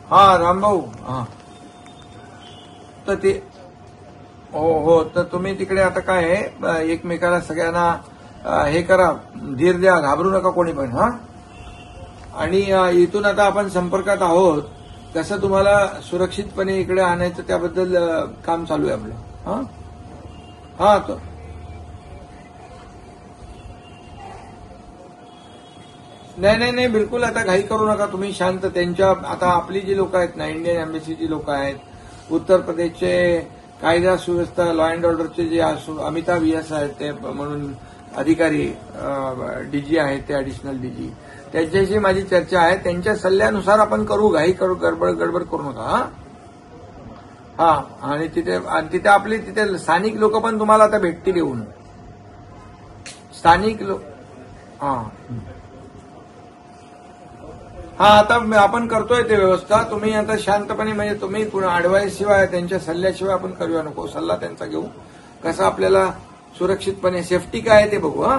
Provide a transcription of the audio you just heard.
हा रामभाऊ, हा तर ते हो, तर तुम्ही तिकडे आता काय आहे, एकमेकाला सगळ्यांना हे करा, धीर द्या, घाबरू नका कोणी पण. हा, आणि इथून आता आपण संपर्कात आहोत. कसं तुम्हाला सुरक्षितपणे इकडे आणायचं त्याबद्दल काम चालू आहे आपलं. हा हा तो नाही, बिलकुल आता घाई करू नका तुम्ही, शांत. त्यांच्या आता आपली जी लोक आहेत ना, इंडियन एम्बेसीची लोक आहेत, उत्तर प्रदेशचे कायदा सुव्यवस्था लॉ अँड ऑर्डरचे जे अमिताभ यस आहेत ते म्हणून अधिकारी, डीजी आहेत ते, ऍडिशनल डीजी, त्यांच्याशी माझी चर्चा आहे. त्यांच्या सल्ल्यानुसार आपण करू, घाई करू, गडबड करू नका. हा आणि तिथे आपली तिथे स्थानिक लोक पण तुम्हाला आता भेटतील येऊन, स्थानिक लोक. हा आता आपण करतोय ते व्यवस्था. तुम्ही आता शांतपणे, म्हणजे तुम्ही ऍडवाइस शिवाय, त्यांच्या सल्ल्याशिवाय आपण करूया नको. सल्ला त्यांचा घेऊ, कसं आपल्याला सुरक्षितपणे, सेफ्टी काय आहे ते बघू. हा